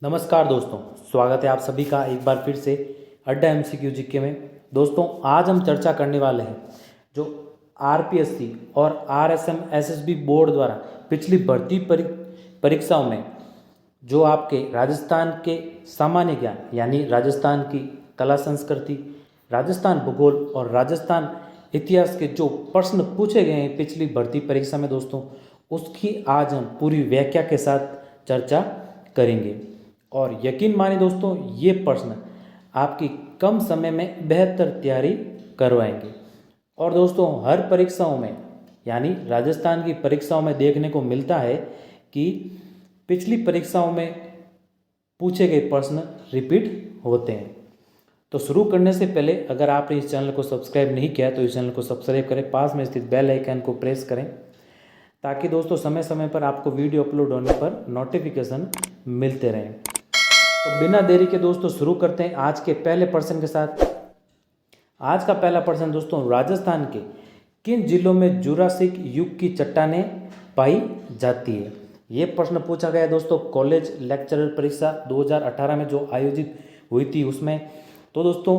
नमस्कार दोस्तों, स्वागत है आप सभी का एक बार फिर से अड्डा एमसीक्यू जीके में। दोस्तों, आज हम चर्चा करने वाले हैं जो आरपीएससी और आरएसएम एसएसबी बोर्ड द्वारा पिछली भर्ती परीक्षाओं में जो आपके राजस्थान के सामान्य ज्ञान यानी राजस्थान की कला संस्कृति, राजस्थान भूगोल और राजस्थान इतिहास के जो प्रश्न पूछे गए हैं पिछली भर्ती परीक्षा में दोस्तों, उसकी आज हम पूरी व्याख्या के साथ चर्चा करेंगे। और यकीन मानिए दोस्तों, ये प्रश्न आपकी कम समय में बेहतर तैयारी करवाएंगे। और दोस्तों, हर परीक्षाओं में यानी राजस्थान की परीक्षाओं में देखने को मिलता है कि पिछली परीक्षाओं में पूछे गए प्रश्न रिपीट होते हैं। तो शुरू करने से पहले अगर आपने इस चैनल को सब्सक्राइब नहीं किया तो इस चैनल को सब्सक्राइब करें, पास में स्थित बेल आइकन को प्रेस करें ताकि दोस्तों समय समय पर आपको वीडियो अपलोड होने पर नोटिफिकेशन मिलते रहें। तो बिना देरी के दोस्तों शुरू करते हैं आज के पहले प्रश्न के साथ। आज का पहला प्रश्न दोस्तों, राजस्थान के किन जिलों में जुरासिक युग की चट्टानें पाई जाती है? ये प्रश्न पूछा गया दोस्तों कॉलेज लेक्चरर परीक्षा 2018 में जो आयोजित हुई थी उसमें। तो दोस्तों,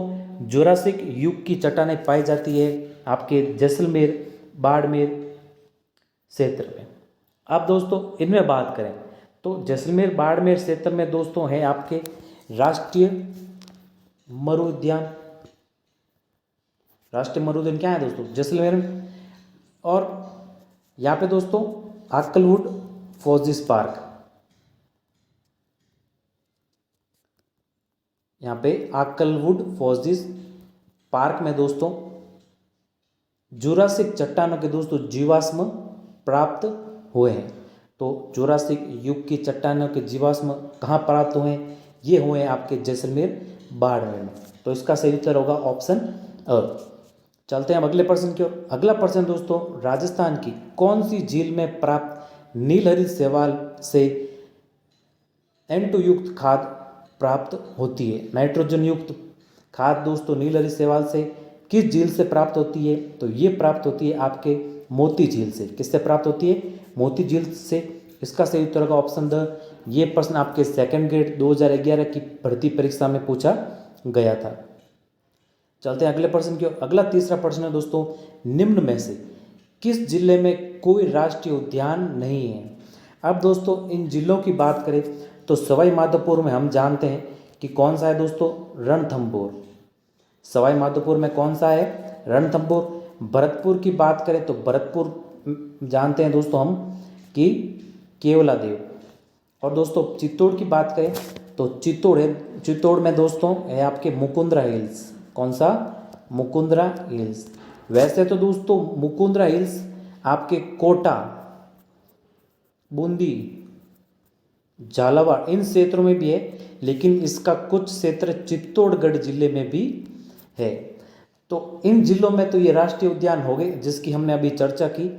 जुरासिक युग की चट्टानें पाई जाती है आपके जैसलमेर बाड़मेर क्षेत्र में। अब दोस्तों इनमें बात करें तो जैसलमेर बाड़मेर क्षेत्र में दोस्तों है आपके राष्ट्रीय मरु उद्यान। राष्ट्रीय मरु उद्यान क्या है दोस्तों? जैसलमेर में। और यहाँ पे दोस्तों आकलवुड फॉजिस पार्क, यहाँ पे आकलवुड फॉजिस पार्क में दोस्तों जुरासिक चट्टानों के दोस्तों जीवाश्म प्राप्त हुए हैं। तो जुरासिक युग की चट्टानों के जीवाश्म कहाँ प्राप्त हुए हैं? ये हुए हैं आपके जैसलमेर बाड़मेर में। तो इसका सही उत्तर होगा ऑप्शन अ। चलते हैं अब अगले प्रश्न की ओर। अगला प्रश्न दोस्तों, राजस्थान की कौन सी झील में प्राप्त नीलहरित शैवाल से N2 युक्त खाद प्राप्त होती है? नाइट्रोजन युक्त खाद दोस्तों नीलहरित शैवाल से किस झील से प्राप्त होती है? तो ये प्राप्त होती है आपके मोती झील से। किससे प्राप्त होती है? मोती झील से। इसका सही उत्तर होगा ऑप्शन द। ये प्रश्न आपके सेकंड ग्रेड 2011 की भर्ती परीक्षा में पूछा गया था। चलते हैं अगले प्रश्न की ओर। अगला तीसरा प्रश्न है दोस्तों, निम्न में से किस जिले में कोई राष्ट्रीय उद्यान नहीं है? अब दोस्तों इन जिलों की बात करें तो सवाई माधोपुर में हम जानते हैं कि कौन सा है दोस्तों? रणथंभौर। सवाई माधोपुर में कौन सा है? रणथंभौर। भरतपुर की बात करें तो भरतपुर जानते हैं दोस्तों हम कि केवलादेव। और दोस्तों चित्तौड़ की बात करें तो चित्तौड़ है, चित्तौड़ में दोस्तों है आपके मुकुंदरा हिल्स। कौन सा? मुकुंदरा हिल्स। वैसे तो दोस्तों मुकुंदरा हिल्स आपके कोटा, बूंदी, झालावाड़ इन क्षेत्रों में भी है, लेकिन इसका कुछ क्षेत्र चित्तौड़गढ़ जिले में भी है। तो इन जिलों में तो ये राष्ट्रीय उद्यान हो गए जिसकी हमने अभी चर्चा की।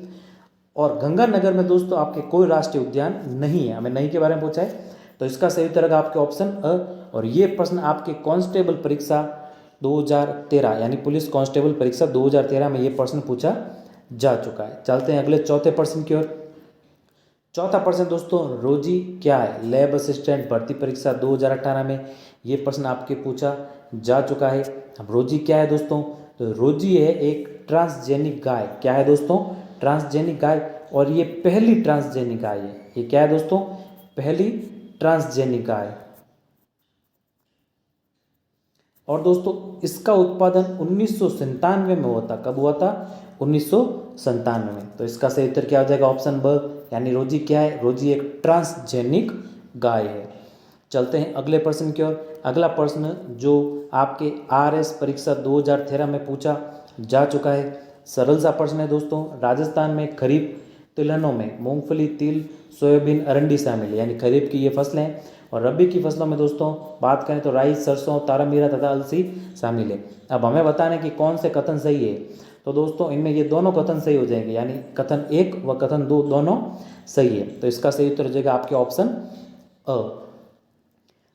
और गंगानगर में दोस्तों आपके कोई राष्ट्रीय उद्यान नहीं है। हमें नहीं के बारे में पूछा है तो इसका सही उत्तर होगा आपके ऑप्शन अ। और ये प्रश्न आपके कांस्टेबल परीक्षा 2013 यानी पुलिस कांस्टेबल परीक्षा 2013 में ये प्रश्न पूछा जा चुका है। चलते हैं अगले चौथे प्रश्न की ओर। चौथा प्रश्न दोस्तों, रोजी क्या है? लैब असिस्टेंट भर्ती परीक्षा 2018 में ये प्रश्न आपके पूछा जा चुका है। अब रोजी क्या है दोस्तों? तो रोजी है एक ट्रांसजेनिक गाय। क्या है दोस्तों? ट्रांसजेनिक गाय। और ये पहली ट्रांसजेनिक गाय है। ये क्या है दोस्तों? पहली ट्रांसजेनिक गाय। और दोस्तों इसका उत्पादन 1997 में हुआ था। कब हुआ था? 1997 में। तो इसका सही उत्तर क्या हो जाएगा? ऑप्शन ब। यानी रोजी क्या है? रोजी एक ट्रांसजेनिक गाय है। चलते हैं अगले प्रश्न की ओर। अगला प्रश्न जो आपके आरएस परीक्षा 2013 में पूछा जा चुका है, सरल सा प्रश्न है दोस्तों। राजस्थान में खरीफ तिलहनों में मूंगफली, तिल, सोयाबीन, अरंडी शामिल है, यानी खरीफ की ये फसलें हैं। और रबी की फसलों में दोस्तों बात करें तो राई, सरसों, तारामीरा तथा अलसी शामिल है। अब हमें बताना है कि कौन से कथन सही है। तो दोस्तों इनमें ये दोनों कथन सही हो जाएंगे, यानी कथन 1 व कथन 2 दोनों सही है। तो इसका सही उत्तर हो जाएगा आपके ऑप्शन अ।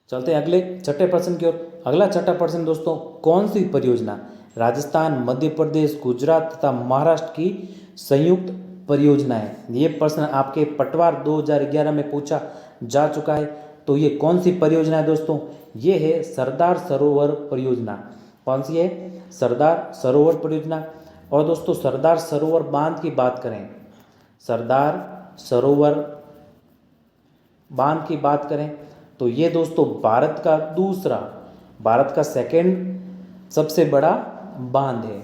चलते हैं अगले छठे प्रश्न की ओर। अगला छठा प्रश्न दोस्तों, कौन सी परियोजना राजस्थान, मध्य प्रदेश, गुजरात तथा महाराष्ट्र की संयुक्त परियोजना है? ये प्रश्न आपके पटवार 2011 में पूछा जा चुका है। तो ये कौन सी परियोजना है दोस्तों? ये है सरदार सरोवर परियोजना। कौन सी है? सरदार सरोवर परियोजना। और दोस्तों सरदार सरोवर बांध की बात करें, सरदार सरोवर बांध की बात करें तो ये दोस्तों भारत का सेकंड सबसे बड़ा बांध है।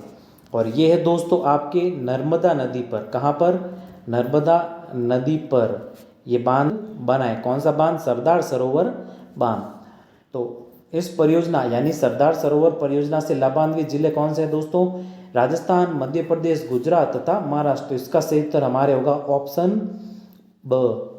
और ये है दोस्तों आपके नर्मदा नदी पर। कहाँ पर? नर्मदा नदी पर ये बांध बना है। कौन सा बांध? सरदार सरोवर बांध। तो इस परियोजना यानी सरदार सरोवर परियोजना से लाभान्वित जिले कौन से हैं दोस्तों? राजस्थान, मध्य प्रदेश, गुजरात तथा महाराष्ट्र। तो इसका सही उत्तर हमारे होगा ऑप्शन ब।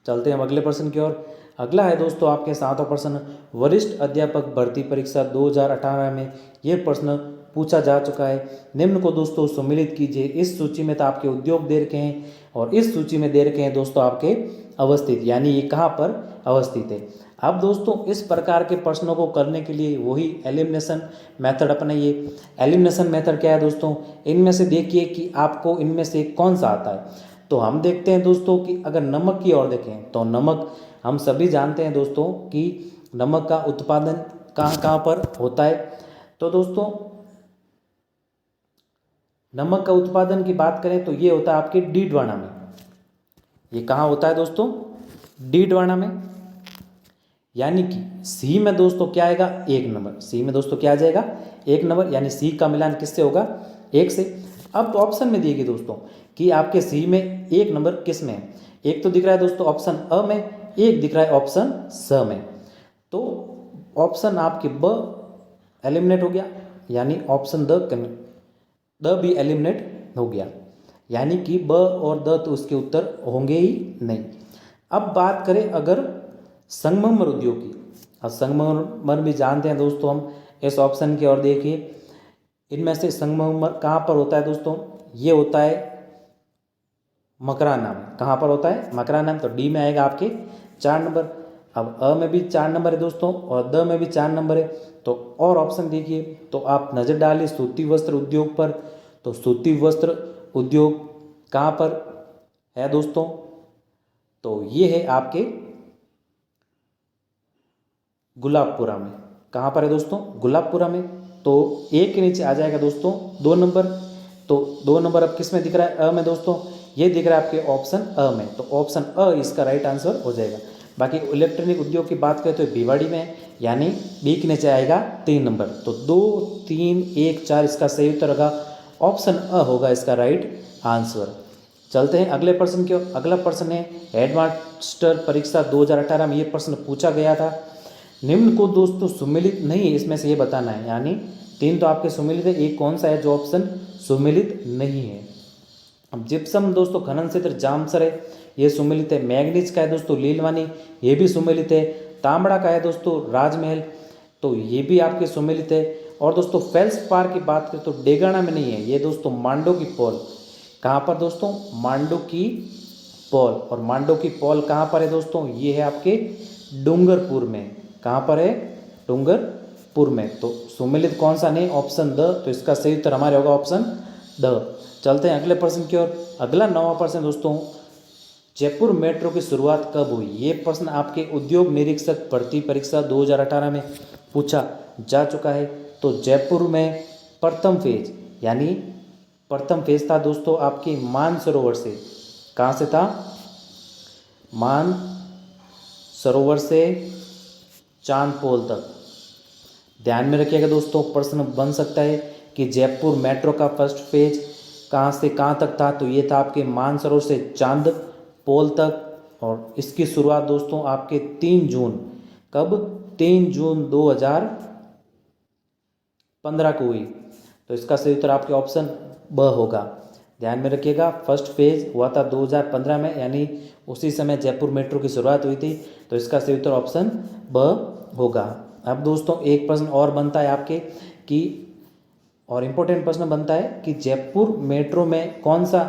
चलते हैं अगले प्रश्न की ओर। अगला है दोस्तों आपके 7वां प्रश्न, वरिष्ठ अध्यापक भर्ती परीक्षा 2018 में यह प्रश्न पूछा जा चुका है। निम्न को दोस्तों सम्मिलित कीजिए। इस सूची में तो आपके उद्योग दे रखे हैं और इस सूची में दे रखे हैं दोस्तों आपके अवस्थित, यानी ये कहाँ पर अवस्थित है। अब दोस्तों इस प्रकार के प्रश्नों को करने के लिए वही एलिमिनेशन मेथड अपनाइए। एलिमिनेशन मेथड क्या है दोस्तों? इनमें से देखिए कि आपको इनमें से कौन सा आता है। तो हम देखते हैं दोस्तों कि अगर नमक की ओर देखें तो नमक हम सभी जानते हैं दोस्तों कि नमक का उत्पादन कहाँ कहाँ पर होता है। तो दोस्तों नमक का उत्पादन की बात करें तो ये होता है आपके डीडवाना में। ये कहाँ होता है दोस्तों? डीडवाना में। यानी कि सी में दोस्तों क्या आएगा? 1 नंबर। सी में दोस्तों क्या आ जाएगा? 1 नंबर। यानी सी का मिलान किससे होगा? 1 से। अब तो ऑप्शन में दिएगी दोस्तों कि आपके सी में 1 नंबर किस में है। एक तो दिख रहा है दोस्तों ऑप्शन अ में, एक दिख रहा है ऑप्शन स में। तो ऑप्शन आपके ब एलिमिनेट हो गया, यानी ऑप्शन द भी एलिमिनेट हो गया, यानी कि ब और द तो उसके उत्तर होंगे ही नहीं। अब बात करें अगर संगमरमर उद्योग की। अब संगमरमर भी जानते हैं दोस्तों हम। इस ऑप्शन की ओर देखिए, इनमें से संगमरमर कहाँ पर होता है दोस्तों? ये होता है मकराना में। कहाँ पर होता है? मकराना में। तो डी में आएगा आपके 4 नंबर। अब अ में भी 4 नंबर है दोस्तों और द में भी 4 नंबर है। तो और ऑप्शन देखिए तो आप नज़र डालिए सूती वस्त्र उद्योग पर। तो सूती वस्त्र उद्योग कहाँ पर है दोस्तों? तो ये है आपके गुलाबपुरा में। कहाँ पर है दोस्तों? गुलाबपुरा में। तो एक के नीचे आ जाएगा दोस्तों 2 नंबर। तो 2 नंबर अब किस में दिख रहा है? अ में दोस्तों। ये दिख रहा है आपके ऑप्शन अ में। तो ऑप्शन अ इसका राइट आंसर हो जाएगा। बाकी इलेक्ट्रॉनिक उद्योग की बात करें तो भिवाड़ी में है, यानी बी के नीचे आएगा 3 नंबर। तो 2, 3, 1, 4 इसका सही उत्तर होगा ऑप्शन अ होगा इसका राइट आंसर। चलते हैं अगले प्रश्न की ओर। अगला प्रश्न है हेडमास्टर परीक्षा 2018 में ये प्रश्न पूछा गया था। निम्न को दोस्तों सम्मिलित नहीं है, इसमें से ये बताना है, यानी 3 तो आपके सम्मिलित है, एक कौन सा है जो ऑप्शन सम्मिलित नहीं है। अब जिप्सम दोस्तों खनन क्षेत्र जामसर है, ये सम्मिलित है। मैग्नीज का है दोस्तों लीलवानी, ये भी सम्मिलित है। तांबड़ा का है दोस्तों राजमहल, तो ये भी आपके सम्मिलित है। और दोस्तों फेल्सपार की बात करें तो डेगाना में नहीं है, ये दोस्तों मांडो की पौल। कहाँ पर दोस्तों? मांडो की पौल। और मांडो की पौल कहाँ पर है दोस्तों? ये है आपके डूंगरपुर में। कहाँ पर है? डूंगरपुर में। तो सम्मिलित कौन सा नहीं? Option the. तो इसका सही उत्तर हमारे होगा ऑप्शन द। चलते हैं अगले प्रश्न की ओर। अगला 9वां प्रश्न दोस्तों, जयपुर मेट्रो की शुरुआत कब हुई? ये प्रश्न आपके उद्योग निरीक्षक भर्ती परीक्षा 2018 में पूछा जा चुका है। तो जयपुर में प्रथम फेज, यानी प्रथम फेज था दोस्तों आपके मानसरोवर से। कहाँ से था? मान सरोवर से चांदपोल तक। ध्यान में रखिएगा दोस्तों, प्रश्न बन सकता है कि जयपुर मेट्रो का फर्स्ट फेज कहाँ से कहाँ तक था। तो ये था आपके मानसरोवर से चांदपोल तक। और इसकी शुरुआत दोस्तों आपके 3 जून, कब? 3 जून 2015 को हुई। तो इसका सही उत्तर आपके ऑप्शन ब होगा। ध्यान में रखिएगा, फर्स्ट फेज हुआ था 2015 में, यानी उसी समय जयपुर मेट्रो की शुरुआत हुई थी। तो इसका सही उत्तर ऑप्शन ब होगा। अब दोस्तों एक प्रश्न और बनता है आपके कि, और इम्पोर्टेंट प्रश्न बनता है कि जयपुर मेट्रो में कौन सा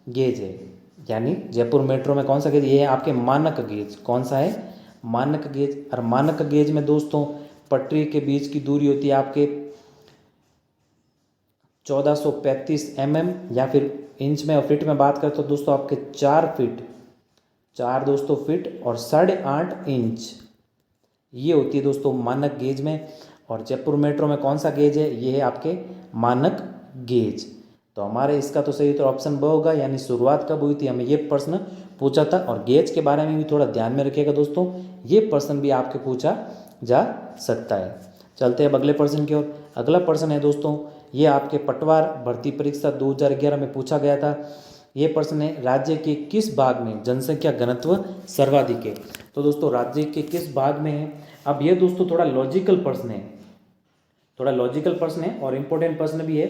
गेज है, यानी जयपुर मेट्रो में कौन सा गेज? ये है आपके मानक गेज। कौन सा है? मानक गेज। और मानक गेज में दोस्तों पटरी के बीच की दूरी होती है आपके 1435 mm, या फिर इंच में और फीट में बात करें तो दोस्तों आपके 4 फीट 4 दोस्तों फीट और 8.5 इंच, ये होती है दोस्तों मानक गेज में। और जयपुर मेट्रो में कौन सा गेज है, ये है आपके मानक गेज। तो हमारे इसका तो सही उत्तर ऑप्शन ब होगा, यानी शुरुआत कब हुई थी, हमें ये प्रश्न पूछा था। और गेज के बारे में भी थोड़ा ध्यान में रखिएगा दोस्तों, ये प्रश्न भी आपके पूछा जा सकता है। चलते हैं अब अगले प्रश्न की ओर। अगला प्रश्न है दोस्तों, ये आपके पटवार भर्ती परीक्षा 2011 में पूछा गया था। ये प्रश्न है, राज्य के किस भाग में जनसंख्या घनत्व सर्वाधिक है। तो दोस्तों राज्य के किस भाग में है। अब ये दोस्तों थोड़ा लॉजिकल प्रश्न है, थोड़ा लॉजिकल प्रश्न है और इम्पोर्टेंट प्रश्न भी है।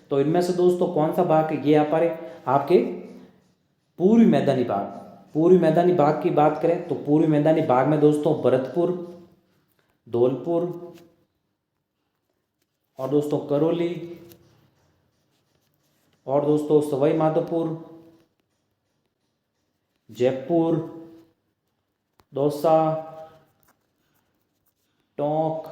तो इनमें से दोस्तों कौन सा भाग है, ये आपके पूर्वी मैदानी भाग। पूर्वी मैदानी भाग की बात करें तो पूर्वी मैदानी भाग में दोस्तों भरतपुर, धौलपुर और दोस्तों करौली और दोस्तों सवाई माधोपुर, जयपुर, दौसा, टोंक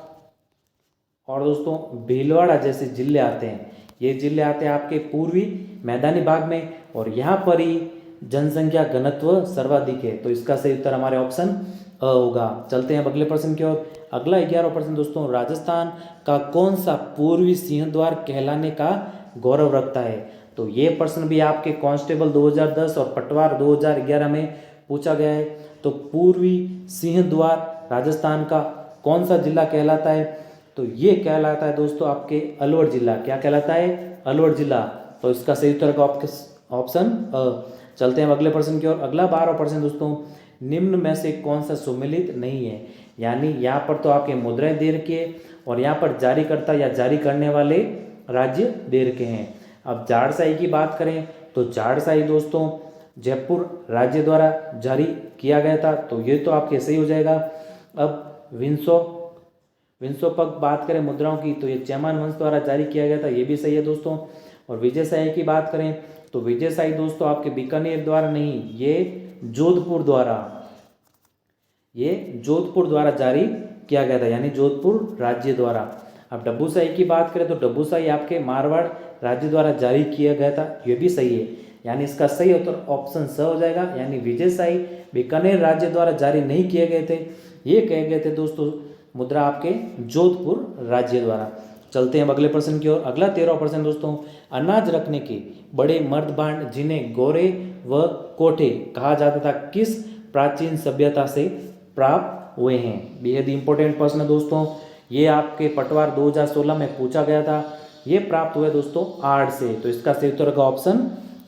और दोस्तों भीलवाड़ा जैसे जिले आते हैं। ये जिले आते हैं आपके पूर्वी मैदानी भाग में और यहाँ पर ही जनसंख्या घनत्व सर्वाधिक है। तो इसका सही उत्तर हमारे ऑप्शन अ होगा। चलते हैं अब अगले प्रश्न की ओर। अगला 11वां प्रश्न दोस्तों, राजस्थान का कौन सा पूर्वी सिंहद्वार कहलाने का गौरव रखता है। तो ये प्रश्न भी आपके कांस्टेबल 2010 और पटवार 2011 में पूछा गया है। तो पूर्वी सिंहद्वार राजस्थान का कौन सा जिला कहलाता है, तो ये कहलाता है दोस्तों आपके अलवर जिला। क्या कहलाता है, अलवर जिला। तो इसका सही उत्तर का ऑप्शन अ। चलते हैं अगले प्रश्न की ओर। अगला 12वां प्रश्न दोस्तों, निम्न में से कौन सा सुमेलित नहीं है। यानी यहाँ पर तो आपके मुद्राएं दे रखे है और यहाँ पर जारीकर्ता या जारी करने वाले राज्य दे रखे हैं। अब जाड़शाही की बात करें तो जाड़शाही दोस्तों जयपुर राज्य द्वारा जारी किया गया था, तो ये तो आपके सही हो जाएगा। अब विंशोपक बात करें मुद्राओं की तो ये चैमान वंश द्वारा जारी किया गया था, ये भी सही है दोस्तों। और विजयशाही की बात करें तो विजयशाही दोस्तों आपके बीकानेर द्वारा नहीं, ये जोधपुर द्वारा जारी किया गया था, यानी जोधपुर राज्य द्वारा। अब डब्बूशाही की बात करें तो डब्बूशाही आपके मारवाड़ राज्य द्वारा जारी किया गया था, ये भी सही है। यानी इसका सही उत्तर ऑप्शन स हो जाएगा, यानी विजयशाही बीकानेर राज्य द्वारा जारी नहीं किए गए थे, ये कहे गए थे दोस्तों मुद्रा आपके जोधपुर राज्य द्वारा। चलते हैं अगले प्रश्न की ओर। अगला 13वां प्रश्न दोस्तों, अनाज रखने के बड़े मर्द भांड जिन्हें गोरे व कोठे कहा जाता था किस प्राचीन सभ्यता से प्राप्त हुए हैं। बेहद इंपॉर्टेंट प्रश्न दोस्तों, ये आपके पटवार 2016 में पूछा गया था। ये प्राप्त हुए दोस्तों आड़ से, तो इसका सही उत्तर का ऑप्शन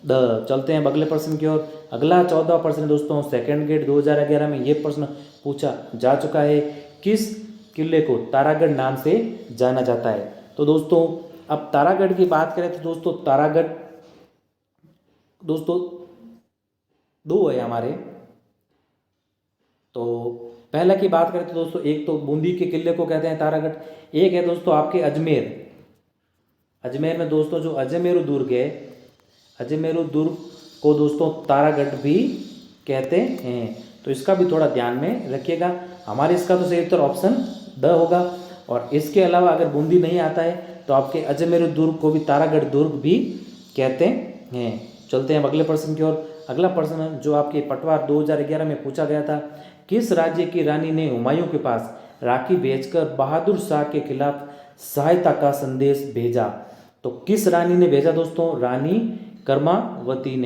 द। चलते हैं अगले प्रश्न की ओर। अगला 14वां प्रश्न दोस्तों, सेकंड गेट 2011 में ये प्रश्न पूछा जा चुका है, किस किले को तारागढ़ नाम से जाना जाता है। तो दोस्तों अब तारागढ़ की बात करें तो दोस्तों तारागढ़ दोस्तों 2 है हमारे। तो पहला की बात करें तो दोस्तों एक तो बूंदी के किले को कहते हैं तारागढ़, एक है दोस्तों आपके अजमेर में दोस्तों जो अजमेरू दुर्ग है, अजमेरू दुर्ग को दोस्तों तारागढ़ भी कहते हैं। तो इसका भी थोड़ा ध्यान में रखिएगा। हमारे इसका तो सही उत्तर ऑप्शन द होगा। और इसके अलावा अगर बूंदी नहीं आता है तो आपके अजमेरू दुर्ग को भी तारागढ़ दुर्ग भी कहते हैं। चलते हैं अगले प्रश्न की ओर। अगला प्रश्न जो आपके पटवार 2011 में पूछा गया था, किस राज्य की रानी ने हुमायूं के पास राखी भेजकर बहादुर शाह के खिलाफ सहायता का संदेश भेजा। तो किस रानी ने भेजा दोस्तों, रानी कर्मावती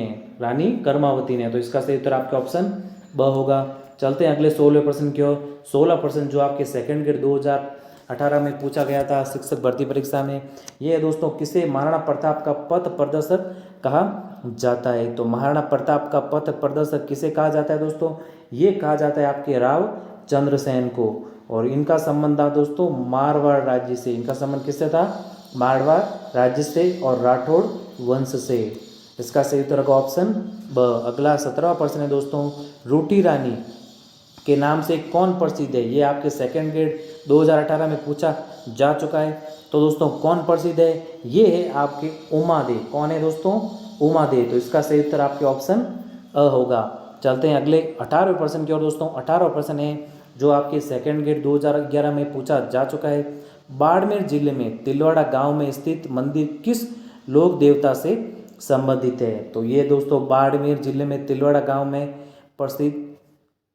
ने। तो इसका सही उत्तर आपका ऑप्शन ब होगा। चलते हैं अगले 16वें प्रश्न की ओर। 16 प्रश्न जो आपके सेकंड ग्रेड 2018 में पूछा गया था शिक्षक भर्ती परीक्षा में, ये है दोस्तों, किसे महाराणा प्रताप का पथ प्रदर्शक कहा जाता है। तो महाराणा प्रताप का पथ प्रदर्शक किसे कहा जाता है दोस्तों, ये कहा जाता है आपके राव चंद्रसेन को। और इनका संबंध था दोस्तों मारवाड़ राज्य से। इनका संबंध किससे था, मारवाड़ राज्य से और राठौड़ वंश से। इसका सही उत्तर का ऑप्शन ब। अगला 17वां प्रश्न है दोस्तों, रूठी रानी के नाम से कौन प्रसिद्ध है। ये आपके सेकंड ग्रेड 2018 में पूछा जा चुका है। तो दोस्तों कौन प्रसिद्ध है, ये है आपके उमादेव। कौन है दोस्तों, उमादेव। तो इसका सही उत्तर आपके ऑप्शन अ होगा। चलते हैं अगले 18वें प्रश्न की ओर दोस्तों। 18वां प्रश्न है जो आपके सेकंड ग्रेड 2011 में पूछा जा चुका है, बाड़मेर जिले में तिलवाड़ा गांव में स्थित मंदिर किस लोक देवता से संबंधित है। तो ये दोस्तों बाड़मेर जिले में तिलवाड़ा गांव में प्रसिद्ध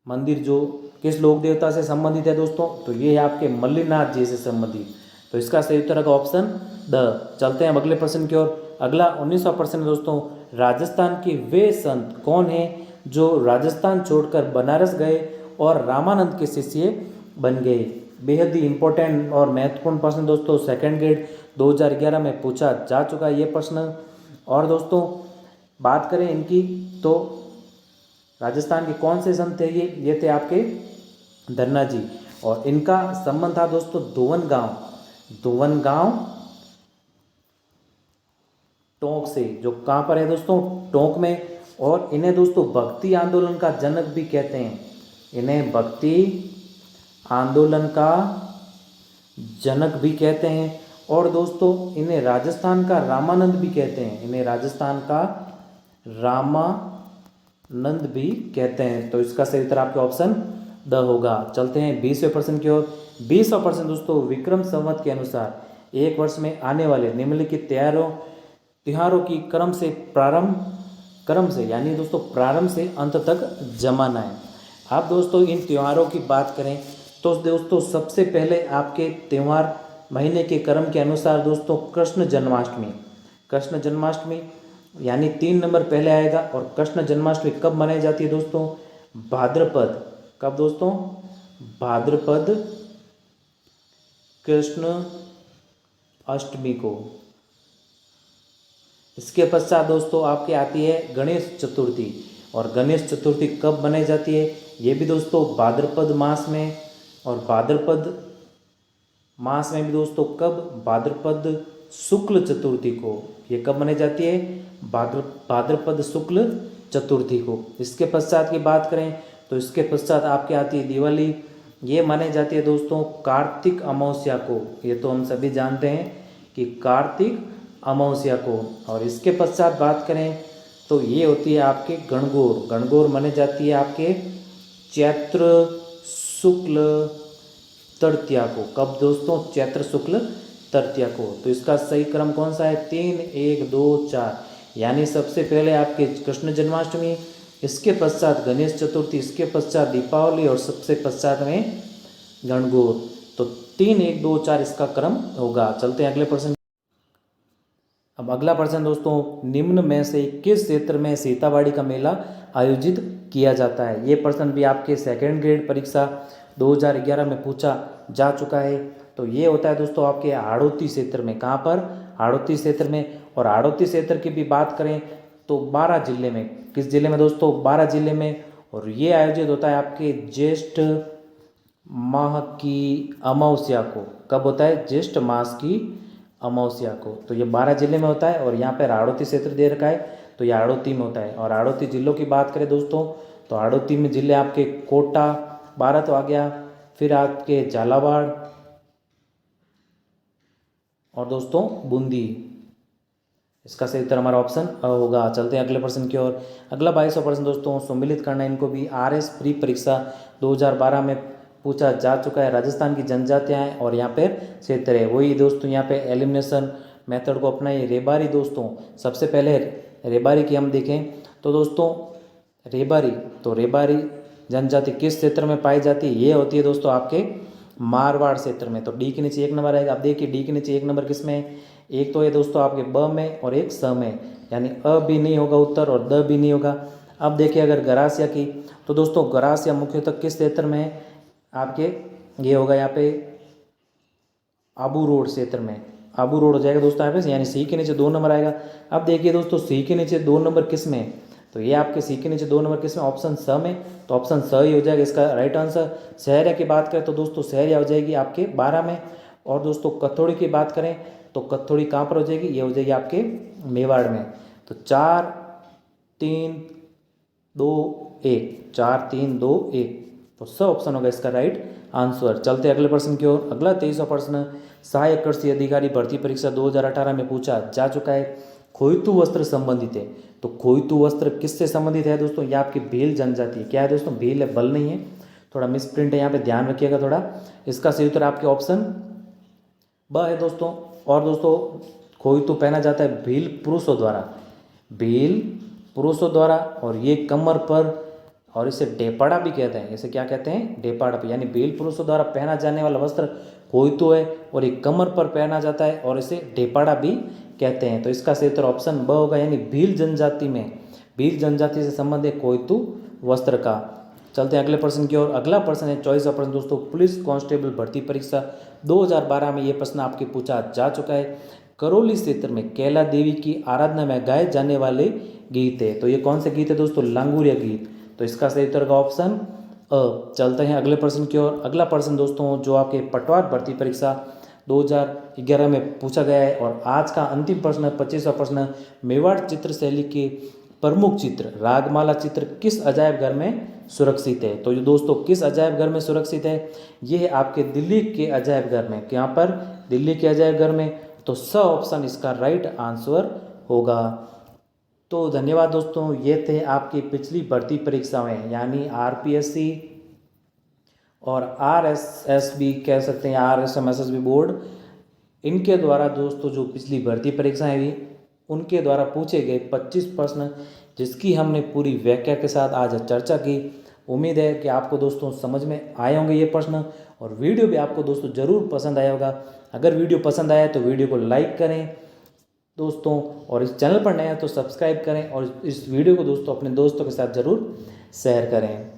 मंदिर जो किस लोक देवता से संबंधित है दोस्तों, तो ये है आपके मल्लिनाथ जी से संबंधित। तो इसका सही उत्तर होगा ऑप्शन द। चलते हैं अगले प्रश्न की ओर। अगला 19वां प्रश्न है दोस्तों, राजस्थान के वे संत कौन हैं जो राजस्थान छोड़कर बनारस गए और रामानंद के शिष्य बन गए। बेहद ही इंपॉर्टेंट और महत्वपूर्ण प्रश्न दोस्तों, सेकंड ग्रेड 2011 में पूछा जा चुका है ये प्रश्न। और दोस्तों बात करें इनकी, तो राजस्थान के कौन से संत थे ये थे आपके धन्ना जी, और इनका संबंध था दोस्तों धुवन गांव टोंक से, जो कहाँ पर है दोस्तों, टोंक में। और इन्हें दोस्तों भक्ति आंदोलन का जनक भी कहते हैं, इन्हें भक्ति आंदोलन का जनक भी कहते हैं। और दोस्तों इन्हें राजस्थान का रामानंद भी कहते हैं, इन्हें राजस्थान का रामानंद भी कहते हैं। तो इसका सही उत्तर आपके ऑप्शन द होगा। चलते हैं 20वें प्रश्न की ओर। 20वां प्रश्न दोस्तों, विक्रम संवत के अनुसार एक वर्ष में आने वाले निम्नलिखित त्योहारों की क्रम से यानी दोस्तों प्रारंभ से अंत तक जमाना है। अब दोस्तों इन त्योहारों की बात करें तो दोस्तों सबसे पहले आपके त्यौहार महीने के क्रम के अनुसार दोस्तों कृष्ण जन्माष्टमी यानी 3 नंबर पहले आएगा। और कृष्ण जन्माष्टमी कब मनाई जाती है दोस्तों, भाद्रपद, कब दोस्तों, भाद्रपद कृष्ण अष्टमी को। इसके पश्चात दोस्तों आपके आती है गणेश चतुर्थी, और गणेश चतुर्थी कब मनाई जाती है, ये भी दोस्तों भाद्रपद मास में। और भाद्रपद मास में भी दोस्तों कब, भाद्रपद शुक्ल चतुर्थी को। ये कब मनाई जाती है, भाद्रपद शुक्ल चतुर्थी को। इसके पश्चात की बात करें तो इसके पश्चात आपके आती है दिवाली, ये मानी जाती है दोस्तों कार्तिक अमावस्या को। ये तो हम सभी जानते हैं कि कार्तिक अमावस्या को। और इसके पश्चात बात करें तो ये होती है आपके गणगौर मानी जाती है आपके चैत्र शुक्ल तृतीया को। कब दोस्तों, चैत्र शुक्ल तृतीया को। तो इसका सही क्रम कौन सा है, 3, 1, 2, 4, यानी सबसे पहले आपके कृष्ण जन्माष्टमी, इसके पश्चात गणेश चतुर्थी, इसके पश्चात दीपावली, और सबसे पश्चात में गणगौर। तो 3, 1, 2, 4 इसका क्रम होगा। चलते हैं अगले प्रश्न। अब अगला प्रश्न दोस्तों, निम्न में से किस क्षेत्र में सीताबाड़ी का मेला आयोजित किया जाता है। ये प्रश्न भी आपके सेकंड ग्रेड परीक्षा 2011 में पूछा जा चुका है। तो ये होता है दोस्तों आपके हाड़ौती क्षेत्र में। कहाँ पर, हाड़ौती क्षेत्र में। और हाड़ौती क्षेत्र की भी बात करें तो 12 जिले में। किस जिले में दोस्तों, 12 जिले में। और ये आयोजित होता है आपके ज्येष्ठ माह की अमावस्या को। कब होता है, ज्येष्ठ मास की अमावस्या को। तो ये 12 जिले में होता है। और यहाँ पर हाड़ौती क्षेत्र दे रखा है, तो ये हाड़ौती में होता है। और हाड़ौती जिलों की बात करें दोस्तों, तो हाड़ौती में जिले आपके कोटा 12 तो आ गया, फिर आपके झालावाड़, और दोस्तों बूंदी। इसका सही उत्तर हमारा ऑप्शन होगा। चलते हैं अगले प्रश्न की ओर। अगला 22वां प्रश्न दोस्तों, सम्मिलित करना, इनको भी RS प्री परीक्षा 2012 में पूछा जा चुका है। राजस्थान की जनजातियां हैं और यहाँ पे क्षेत्र है, वही दोस्तों यहाँ पे एलिमिनेशन मेथड को अपनाइए। रेबारी दोस्तों, सबसे पहले रेबारी की हम देखें तो दोस्तों रेबारी जनजाति किस क्षेत्र में पाई जाती है, ये होती है दोस्तों आपके मारवाड़ क्षेत्र में। तो डी के नीचे 1 नंबर आएगा। अब देखिए डी के नीचे 1 नंबर किस में है, एक तो ये दोस्तों आपके ब में और एक स में, यानी अ भी नहीं होगा उत्तर और द भी नहीं होगा। अब देखिए अगर गरासिया की, तो दोस्तों गरासिया मुख्यतः किस क्षेत्र में है, आपके ये होगा यहाँ पे आबू रोड क्षेत्र में। आबू रोड हो जाएगा दोस्तों यहाँ पे, यानी सी के नीचे 2 नंबर आएगा। अब देखिए दोस्तों सी के नीचे 2 नंबर किस में है, तो ये आपके सी के नीचे 2 नंबर किस में, ऑप्शन स में। तो ऑप्शन स ही हो जाएगा इसका राइट आंसर। सहरिया की बात करें तो दोस्तों सहरिया हो जाएगी आपके 12 में। और दोस्तों कथोड़ी की बात करें तो कथोड़ी कहाँ पर हो जाएगी, ये हो जाएगी आपके मेवाड़ में। तो 4, 3, 2, 1, 4, 3, 2, 1, तो स ऑप्शन होगा इसका राइट आंसर। चलते अगले प्रश्न की ओर। अगला 23वां प्रश्न, सहायक कृषि अधिकारी भर्ती परीक्षा 2018 में पूछा जा चुका है। खोइतू वस्त्र संबंधित है। तो खोइतू वस्त्र किससे संबंधित है दोस्तों, ये आपकी भील जनजाति है। क्या है दोस्तों, भील है, बल नहीं है, थोड़ा मिस प्रिंट है यहाँ पे, ध्यान रखिएगा थोड़ा। इसका सही उत्तर आपके ऑप्शन ब है दोस्तों। और दोस्तों खोइतू पहना जाता है भील पुरुषों द्वारा, और ये कमर पर और इसे डेपाड़ा भी कहते हैं। इसे क्या कहते हैं? डेपाड़ा भी, यानी भील पुरुषों द्वारा पहना जाने वाला वस्त्र कोयतू है और ये कमर पर पहना जाता है और इसे डेपाड़ा भी कहते हैं। तो इसका सही उत्तर ऑप्शन ब होगा, यानी भील जनजाति में, भील जनजाति से संबंध है कोयतू वस्त्र का। चलते हैं अगले प्रश्न की ओर। अगला प्रश्न है 24वां प्रश्न दोस्तों, पुलिस कांस्टेबल भर्ती परीक्षा 2012 में ये प्रश्न आपके पूछा जा चुका है। करौली क्षेत्र में कैला देवी की आराधना में गाए जाने वाले गीत है, तो ये कौन से गीत है दोस्तों? लांगुरिया गीत। तो इसका सही उत्तर का ऑप्शन अ। चलते हैं अगले प्रश्न की ओर। अगला प्रश्न दोस्तों जो आपके पटवार भर्ती परीक्षा 2011 में पूछा गया है और आज का अंतिम प्रश्न 25वां प्रश्न, मेवाड़ चित्र शैली के प्रमुख चित्र रागमाला चित्र किस अजायब घर में सुरक्षित है? तो ये दोस्तों किस अजायब घर में सुरक्षित है? ये है आपके दिल्ली के अजायब घर में। यहाँ पर दिल्ली के अजायब घर में, तो स ऑप्शन इसका राइट आंसर होगा। तो धन्यवाद दोस्तों, ये थे आपकी पिछली भर्ती परीक्षाएं, यानी आरपीएससी और आरएसएसबी कह सकते हैं, आरएसएमएसएसबी बोर्ड, इनके द्वारा दोस्तों जो पिछली भर्ती परीक्षाएं हुई उनके द्वारा पूछे गए 25 प्रश्न, जिसकी हमने पूरी व्याख्या के साथ आज चर्चा की। उम्मीद है कि आपको दोस्तों समझ में आए होंगे ये प्रश्न, और वीडियो भी आपको दोस्तों ज़रूर पसंद आया होगा। अगर वीडियो पसंद आया तो वीडियो को लाइक करें दोस्तों, और इस चैनल पर नए हैं तो सब्सक्राइब करें, और इस वीडियो को दोस्तों अपने दोस्तों के साथ ज़रूर शेयर करें।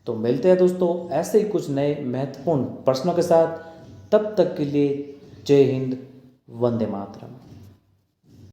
तो मिलते हैं दोस्तों ऐसे ही कुछ नए महत्वपूर्ण प्रश्नों के साथ। तब तक के लिए जय हिंद, वंदे मातरम।